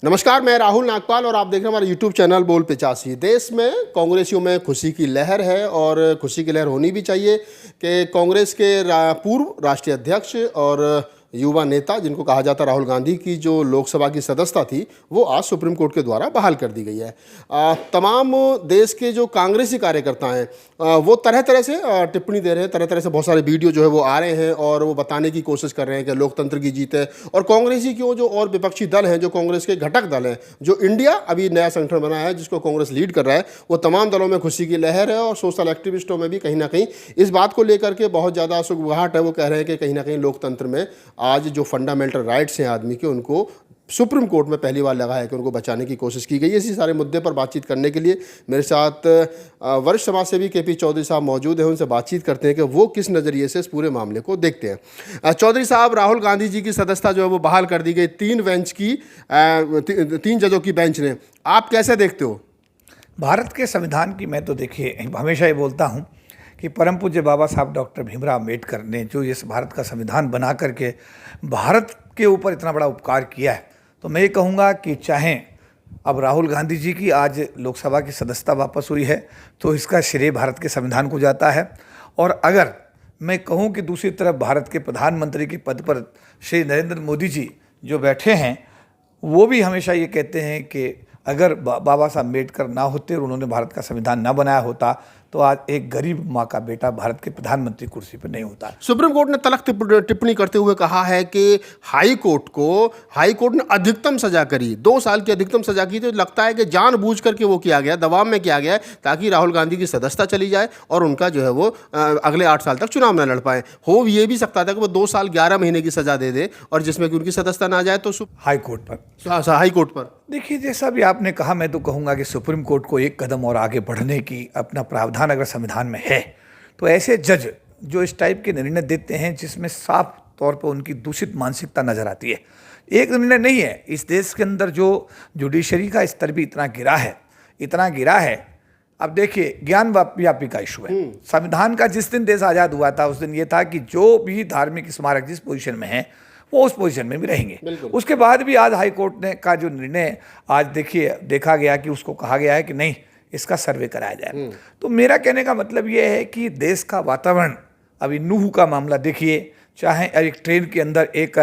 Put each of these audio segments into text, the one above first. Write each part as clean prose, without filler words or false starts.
नमस्कार, मैं राहुल नागपाल और आप देख रहे हैं हमारा यूट्यूब चैनल बोल 85। देश में कांग्रेसियों में खुशी की लहर है और खुशी की लहर होनी भी चाहिए कि कांग्रेस के पूर्व राष्ट्रीय अध्यक्ष और युवा नेता जिनको कहा जाता राहुल गांधी की जो लोकसभा की सदस्यता थी वो आज सुप्रीम कोर्ट के द्वारा बहाल कर दी गई है। तमाम देश के जो कांग्रेसी कार्यकर्ता हैं वो तरह तरह से टिप्पणी दे रहे हैं, तरह तरह से बहुत सारे वीडियो जो है वो आ रहे हैं और वो बताने की कोशिश कर रहे हैं कि लोकतंत्र की जीत है। और कांग्रेसी क्यों, जो और विपक्षी दल हैं, जो कांग्रेस के घटक दल हैं, जो इंडिया अभी नया संगठन बना है जिसको कांग्रेस लीड कर रहा है, वो तमाम दलों में खुशी की लहर है और सोशल एक्टिविस्टों में भी कहीं ना कहीं इस बात को लेकर के बहुत ज़्यादा सुगबुगाहट है। वो कह रहे हैं कि कहीं ना कहीं लोकतंत्र में आज जो फंडामेंटल राइट्स हैं आदमी के, उनको सुप्रीम कोर्ट में पहली बार लगा है कि उनको बचाने की कोशिश की गई है। इसी सारे मुद्दे पर बातचीत करने के लिए मेरे साथ वरिष्ठ समाजसेवी केपी चौधरी साहब मौजूद हैं। उनसे बातचीत करते हैं कि वो किस नज़रिए से इस पूरे मामले को देखते हैं। चौधरी साहब, राहुल गांधी जी की सदस्यता जो है वो बहाल कर दी गई 3 जजों की बेंच ने, आप कैसे देखते हो? भारत के संविधान की मैं तो देखिए हमेशा ये बोलता हूँ कि परम पूज्य बाबा साहब डॉक्टर भीमराव अम्बेडकर ने जो इस भारत का संविधान बना करके भारत के ऊपर इतना बड़ा उपकार किया है, तो मैं ये कहूँगा कि चाहे अब राहुल गांधी जी की आज लोकसभा की सदस्यता वापस हुई है तो इसका श्रेय भारत के संविधान को जाता है। और अगर मैं कहूँ कि दूसरी तरफ भारत के प्रधानमंत्री के पद पर श्री नरेंद्र मोदी जी जो बैठे हैं, वो भी हमेशा ये कहते हैं कि अगर बाबा साहब अम्बेडकर ना होते और उन्होंने भारत का संविधान ना बनाया होता तो आज एक गरीब माँ का बेटा भारत के प्रधानमंत्री कुर्सी पर नहीं होता। सुप्रीम कोर्ट ने तलख टिप्पणी करते हुए कहा है कि हाई कोर्ट ने अधिकतम सजा करी, 2 साल की अधिकतम सजा की। तो लगता है कि जानबूझ करके वो किया गया, दबाव में किया गया है ताकि राहुल गांधी की सदस्यता चली जाए और उनका जो है वो अगले 8 साल तक चुनाव न लड़ पाए। हो ये भी सकता था कि वो 2 साल 11 महीने की सजा दे दे और जिसमें कि उनकी सदस्यता ना जाए। तो हाई कोर्ट पर देखिए, जैसा भी आपने कहा, मैं तो कहूँगा कि सुप्रीम कोर्ट को एक कदम और आगे बढ़ने की अपना प्रावधान अगर संविधान में है तो ऐसे जज जो इस टाइप के निर्णय देते हैं जिसमें साफ तौर पर उनकी दूषित मानसिकता नजर आती है। एक निर्णय नहीं है, इस देश के अंदर जो जुडिशरी का स्तर भी इतना गिरा है। अब देखिए, ज्ञान व्यापी का इशू है। संविधान का जिस दिन देश आज़ाद हुआ था उस दिन ये था कि जो भी धार्मिक स्मारक जिस पोजीशन में है वो उस पोजीशन में भी रहेंगे। उसके बाद भी आज हाई कोर्ट ने का जो निर्णय आज देखा गया कि उसको कहा गया है कि नहीं, इसका सर्वे कराया जाए। तो मेरा कहने का मतलब ये है कि देश का वातावरण, अभी नूह का मामला देखिए, चाहे एक ट्रेन के अंदर एक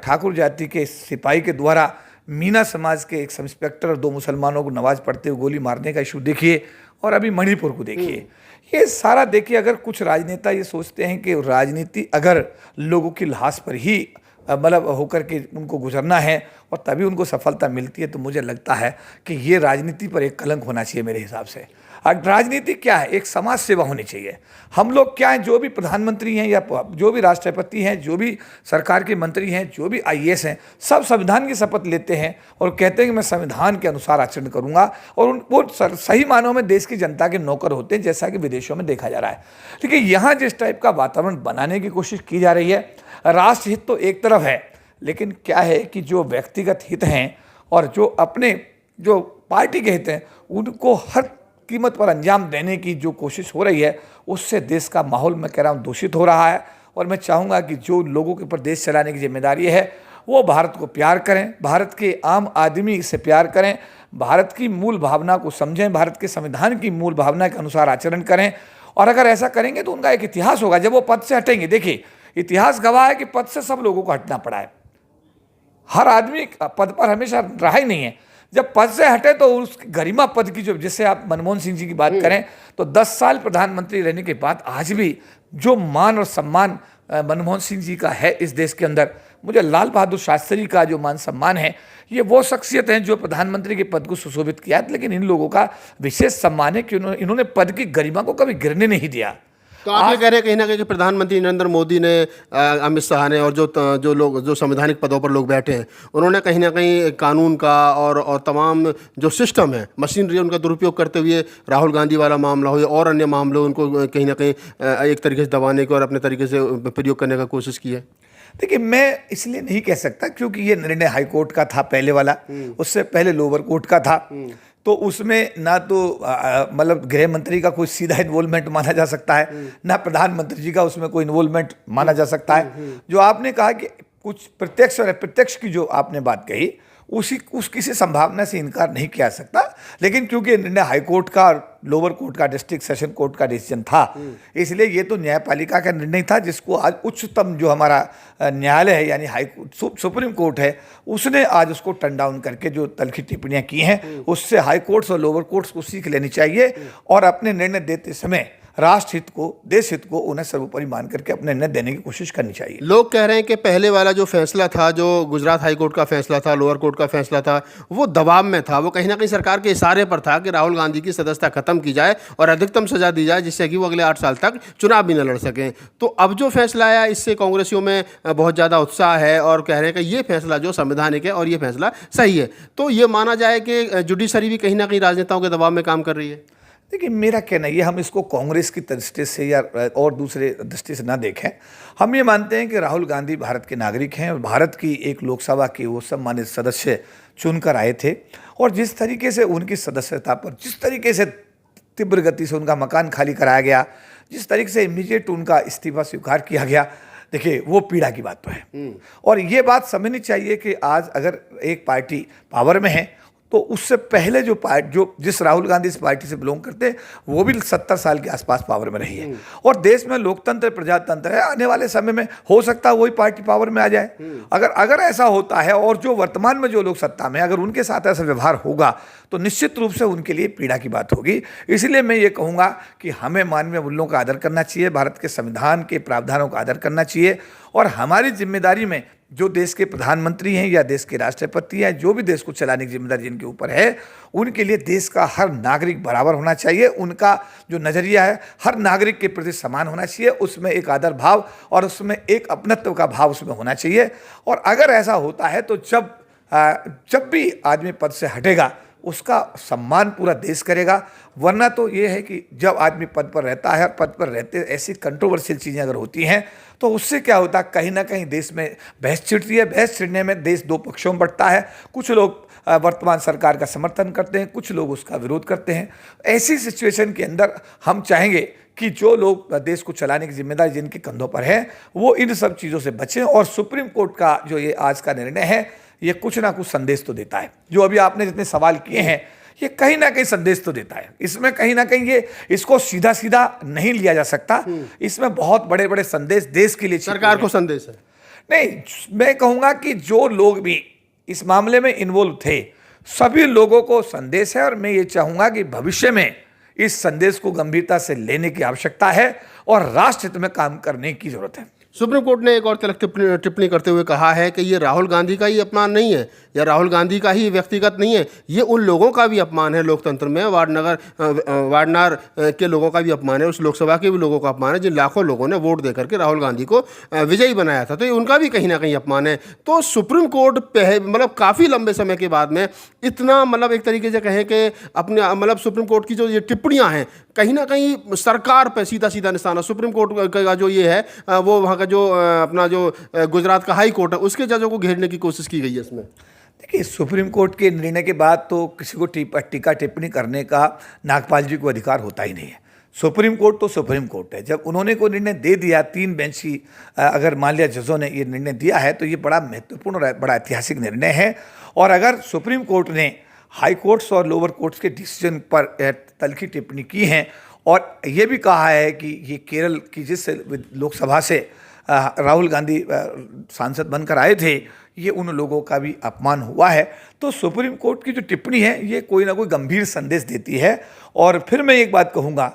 ठाकुर जाति के सिपाही के द्वारा मीना समाज के एक सब इंस्पेक्टर और 2 मुसलमानों को नमाज पढ़ते हुए गोली मारने का इशू देखिए, और अभी मणिपुर को देखिए। ये सारा देखिए, अगर कुछ राजनेता ये सोचते हैं कि राजनीति अगर लोगों की लाश पर ही मतलब होकर के उनको गुजरना है और तभी उनको सफलता मिलती है, तो मुझे लगता है कि ये राजनीति पर एक कलंक होना चाहिए मेरे हिसाब से। राजनीति क्या है? एक समाज सेवा होनी चाहिए। हम लोग क्या हैं, जो भी प्रधानमंत्री हैं या जो भी राष्ट्रपति हैं, जो भी सरकार के मंत्री हैं, जो भी आईएएस हैं, सब संविधान की शपथ लेते हैं और कहते हैं कि मैं संविधान के अनुसार आचरण करूंगा, और वो सही मानों में देश की जनता के नौकर होते हैं, जैसा कि विदेशों में देखा जा रहा है। लेकिन यहाँ जिस टाइप का वातावरण बनाने की कोशिश की जा रही है, राष्ट्रहित तो एक तरफ है, लेकिन क्या है कि जो व्यक्तिगत हित हैं और जो अपने जो पार्टी के हित हैं उनको हर कीमत पर अंजाम देने की जो कोशिश हो रही है, उससे देश का माहौल, मैं कह रहा हूँ, दूषित हो रहा है। और मैं चाहूँगा कि जो लोगों के ऊपर देश चलाने की जिम्मेदारी है वो भारत को प्यार करें, भारत के आम आदमी से प्यार करें, भारत की मूल भावना को समझें, भारत के संविधान की मूल भावना के अनुसार आचरण करें। और अगर ऐसा करेंगे तो उनका एक इतिहास होगा जब वो पद से हटेंगे। देखिए, इतिहास गवाह है कि पद से सब लोगों को हटना पड़ा है, हर आदमी पद पर हमेशा रहा ही नहीं है। जब पद से हटे तो उस गरिमा पद की, जो जिससे आप मनमोहन सिंह जी की बात करें तो 10 साल प्रधानमंत्री रहने के बाद आज भी जो मान और सम्मान मनमोहन सिंह जी का है इस देश के अंदर, मुझे लाल बहादुर शास्त्री का जो मान सम्मान है, ये वो शख्सियत हैं जो प्रधानमंत्री के पद को सुशोभित किया। लेकिन इन लोगों का विशेष सम्मान है कि इन्होंने पद की गरिमा को कभी गिरने नहीं दिया। तो आप ये कह रहे हैं कहीं ना कहीं कि प्रधानमंत्री नरेंद्र मोदी ने, अमित शाह ने और जो लोग जो संवैधानिक पदों पर लोग बैठे हैं, उन्होंने कहीं ना कहीं कानून का और तमाम जो सिस्टम है, मशीनरी, उनका दुरुपयोग करते हुए राहुल गांधी वाला मामला हो या और अन्य मामलों, उनको कहीं ना कहीं एक तरीके से दबाने को और अपने तरीके से प्रयोग करने का कोशिश की है। देखिए, मैं इसलिए नहीं कह सकता क्योंकि ये निर्णय हाई कोर्ट का था पहले वाला, उससे पहले लोअर कोर्ट का था। तो उसमें ना तो मतलब गृह मंत्री का कोई सीधा इन्वॉल्वमेंट माना जा सकता है, ना प्रधानमंत्री जी का उसमें कोई इन्वॉल्वमेंट माना जा सकता है। जो आपने कहा कि कुछ प्रत्यक्ष और अप्रत्यक्ष की जो आपने बात कही, उस किसी संभावना से इनकार नहीं किया जा सकता। लेकिन क्योंकि निर्णय हाईकोर्ट का और लोअर कोर्ट का, डिस्ट्रिक्ट सेशन कोर्ट का डिसीजन था, इसलिए ये तो न्यायपालिका का निर्णय था, जिसको आज उच्चतम जो हमारा न्यायालय है यानी हाई सुप्रीम कोर्ट है, उसने आज उसको टर्न डाउन करके जो तलखी टिप्पणियां की हैं उससे हाई कोर्ट्स और लोअर कोर्ट्स को सीख लेनी चाहिए और अपने निर्णय देते समय राष्ट्र हित को, देश हित को उन्हें सर्वोपरि मान करके अपने निर्णय देने की कोशिश करनी चाहिए। लोग कह रहे हैं कि पहले वाला जो फैसला था, जो गुजरात हाई कोर्ट का फैसला था, लोअर कोर्ट का फैसला था, वो दबाव में था, वो कहीं ना कहीं सरकार के इशारे पर था कि राहुल गांधी की सदस्यता खत्म की जाए और अधिकतम सजा दी जाए, जिससे कि वो अगले 8 साल तक चुनाव भी न लड़ सकें। तो अब जो फैसला आया, इससे कांग्रेसियों में बहुत ज़्यादा उत्साह है और कह रहे हैं कि ये फैसला जो संवैधानिक है और ये फैसला सही है। तो ये माना जाए कि जुडिशरी भी कहीं ना कहीं राजनेताओं के दबाव में काम कर रही है। देखिए, मेरा कहना ये, हम इसको कांग्रेस की दृष्टि से या और दूसरे दृष्टि से ना देखें। हम ये मानते हैं कि राहुल गांधी भारत के नागरिक हैं और भारत की एक लोकसभा के वो सम्मानित सदस्य चुनकर आए थे और जिस तरीके से उनकी सदस्यता पर, जिस तरीके से तीव्र गति से उनका मकान खाली कराया गया, जिस तरीके से इमीडिएट उनका इस्तीफा स्वीकार किया गया, देखिए वो पीड़ा की बात तो है। और ये बात समझनी चाहिए कि आज अगर एक पार्टी पावर में है तो उससे पहले जो जिस राहुल गांधी इस पार्टी से बिलोंग करते हैं वो भी 70 साल के आसपास पावर में रही है और देश में लोकतंत्र, प्रजातंत्र है। आने वाले समय में हो सकता है वही पार्टी पावर में आ जाए। अगर ऐसा होता है और जो वर्तमान में जो लोग सत्ता में, अगर उनके साथ ऐसा व्यवहार होगा तो निश्चित रूप से उनके लिए पीड़ा की बात होगी। इसलिए मैं ये कहूँगा कि हमें मानवीय मूल्यों का आदर करना चाहिए, भारत के संविधान के प्रावधानों का आदर करना चाहिए और हमारी जिम्मेदारी में जो देश के प्रधानमंत्री हैं या देश के राष्ट्रपति हैं, जो भी देश को चलाने की जिम्मेदारी जिनके ऊपर है, उनके लिए देश का हर नागरिक बराबर होना चाहिए। उनका जो नज़रिया है हर नागरिक के प्रति समान होना चाहिए, उसमें एक आदर भाव और उसमें एक अपनत्व का भाव उसमें होना चाहिए। और अगर ऐसा होता है तो जब भी आदमी पद से हटेगा उसका सम्मान पूरा देश करेगा। वरना तो ये है कि जब आदमी पद पर रहता है और पद पर रहते ऐसी कंट्रोवर्शियल चीज़ें अगर होती हैं तो उससे क्या होता है, कहीं ना कहीं देश में बहस छिड़ती है। बहस छिड़ने में देश दो पक्षों में बंटता है। कुछ लोग वर्तमान सरकार का समर्थन करते हैं, कुछ लोग उसका विरोध करते हैं। ऐसी सिचुएशन के अंदर हम चाहेंगे कि जो लोग देश को चलाने की जिम्मेदारी जिनके कंधों पर है वो इन सब चीज़ों से बचें। और सुप्रीम कोर्ट का जो ये आज का निर्णय है ये कुछ ना कुछ संदेश तो देता है। जो अभी आपने जितने सवाल किए हैं ये कहीं ना कहीं संदेश तो देता है। इसमें कहीं ना कहीं ये इसको सीधा सीधा नहीं लिया जा सकता। इसमें बहुत बड़े बड़े संदेश देश के लिए, सरकार को संदेश है। नहीं, मैं कहूँगा कि जो लोग भी इस मामले में इन्वॉल्व थे सभी लोगों को संदेश है और मैं ये चाहूँगा कि भविष्य में इस संदेश को गंभीरता से लेने की आवश्यकता है और राष्ट्र हित में काम करने की जरूरत है। सुप्रीम कोर्ट ने एक और तलख टिप्पणी करते हुए कहा है कि ये राहुल गांधी का ही अपमान नहीं है या राहुल गांधी का ही व्यक्तिगत नहीं है, ये उन लोगों का भी अपमान है लोकतंत्र में। वाडनार के लोगों का भी अपमान है, उस लोकसभा के भी लोगों का अपमान है जिन लाखों लोगों ने वोट देकर के राहुल गांधी को विजयी बनाया था। तो ये उनका भी कहीं ना कहीं अपमान है। तो सुप्रीम कोर्ट मतलब काफ़ी लंबे समय के बाद में इतना, मतलब एक तरीके से कहें कि अपने, मतलब सुप्रीम कोर्ट की जो ये टिप्पणियाँ हैं कहीं ना कहीं सरकार पर सीधा सीधा निशाना। सुप्रीम कोर्ट का जो ये है वो वहाँ का जो अपना जो गुजरात का हाई कोर्ट है उसके जजों को घेरने की कोशिश की गई है इसमें। देखिए, सुप्रीम कोर्ट के निर्णय के बाद तो किसी को टीका टिप्पणी करने का नागपाल जी को अधिकार होता ही नहीं है। सुप्रीम कोर्ट तो सुप्रीम कोर्ट है। जब उन्होंने कोई निर्णय दे दिया, 3 बेंच की अगर मान लिया जजों ने ये निर्णय दिया है तो ये बड़ा महत्वपूर्ण और बड़ा ऐतिहासिक निर्णय है। और अगर सुप्रीम कोर्ट ने हाई कोर्ट्स और लोअर कोर्ट्स के डिसीजन पर तलखी टिप्पणी की है और ये भी कहा है कि ये केरल की जिस लोकसभा से राहुल गांधी सांसद बनकर आए थे ये उन लोगों का भी अपमान हुआ है, तो सुप्रीम कोर्ट की जो टिप्पणी है ये कोई ना कोई गंभीर संदेश देती है। और फिर मैं एक बात कहूँगा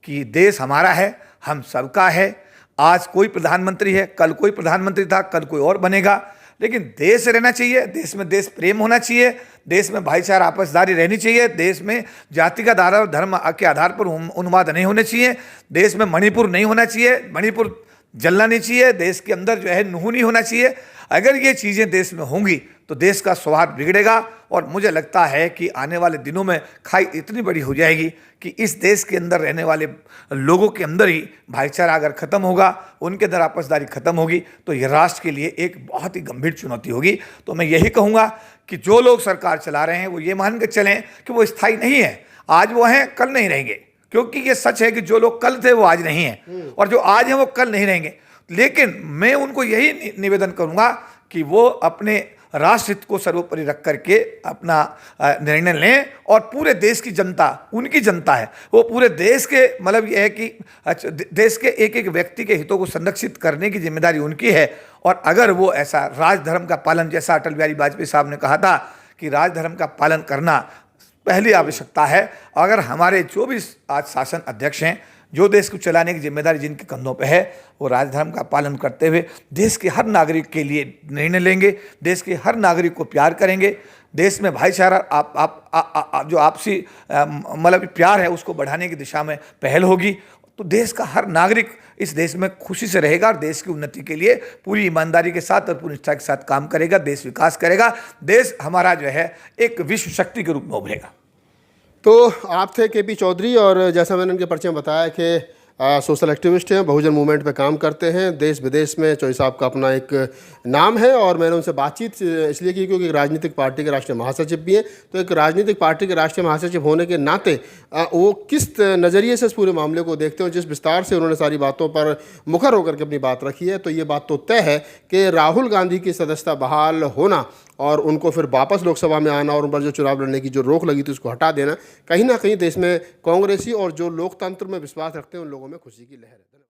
कि देश हमारा है, हम सबका है। आज कोई प्रधानमंत्री है, कल कोई प्रधानमंत्री था, कल कोई और बनेगा, लेकिन देश रहना चाहिए। देश में देश प्रेम होना चाहिए, देश में भाईचारा आपसदारी रहनी चाहिए, देश में जातिगत आधार धर्म के आधार पर उन्माद नहीं होने चाहिए, देश में मणिपुर नहीं होना चाहिए, मणिपुर जलना नहीं चाहिए, देश के अंदर जो है नूह नहीं होना चाहिए। अगर ये चीज़ें देश में होंगी तो देश का सौहार्द बिगड़ेगा और मुझे लगता है कि आने वाले दिनों में खाई इतनी बड़ी हो जाएगी कि इस देश के अंदर रहने वाले लोगों के अंदर ही भाईचारा अगर ख़त्म होगा, उनके अंदर आपसदारी ख़त्म होगी तो ये राष्ट्र के लिए एक बहुत ही गंभीर चुनौती होगी। तो मैं यही कहूँगा कि जो लोग सरकार चला रहे हैं वो ये मान के चलें कि वो स्थायी नहीं है। आज वो हैं, कल नहीं रहेंगे, क्योंकि ये सच है कि जो लोग कल थे वो आज नहीं हैं और जो आज हैं वो कल नहीं रहेंगे। लेकिन मैं उनको यही निवेदन करूंगा कि वो अपने राष्ट्र हित को सर्वोपरि रख करके अपना निर्णय लें, और पूरे देश की जनता, उनकी जनता है, वो पूरे देश के मतलब ये है कि देश के एक एक व्यक्ति के हितों को संरक्षित करने की जिम्मेदारी उनकी है। और अगर वो ऐसा राजधर्म का पालन, जैसा अटल बिहारी वाजपेयी साहब ने कहा था कि राजधर्म का पालन करना पहली आवश्यकता है, अगर हमारे जो भी आज शासन अध्यक्ष हैं, जो देश को चलाने की जिम्मेदारी जिनके कंधों पे है, वो राजधर्म का पालन करते हुए देश के हर नागरिक के लिए निर्णय लेंगे, देश के हर नागरिक को प्यार करेंगे, देश में भाईचारा जो आपसी मतलब प्यार है उसको बढ़ाने की दिशा में पहल होगी, तो देश का हर नागरिक इस देश में खुशी से रहेगा और देश की उन्नति के लिए पूरी ईमानदारी के साथ और पूरी निष्ठा के साथ काम करेगा, देश विकास करेगा, देश हमारा जो है एक विश्व शक्ति के रूप में उभरेगा। तो आप थे केपी चौधरी, और जैसा मैंने उनके परिचय में बताया कि सोशल एक्टिविस्ट हैं, बहुजन मूवमेंट पे काम करते हैं, देश विदेश में चौधरी साहब का अपना एक नाम है। और मैंने उनसे बातचीत इसलिए की क्योंकि एक राजनीतिक पार्टी के राष्ट्रीय महासचिव भी हैं, तो एक राजनीतिक पार्टी के राष्ट्रीय महासचिव होने के नाते वो किस नज़रिए से इस पूरे मामले को देखते हो, जिस विस्तार से उन्होंने सारी बातों पर मुखर होकर के अपनी बात रखी है, तो ये बात तो तय है कि राहुल गांधी की सदस्यता बहाल होना और उनको फिर वापस लोकसभा में आना और उन पर जो चुनाव लड़ने की जो रोक लगी थी उसको हटा देना, कहीं ना कहीं देश में कांग्रेसी और जो लोकतंत्र में विश्वास रखते हैं उन लोगों में खुशी की लहर है।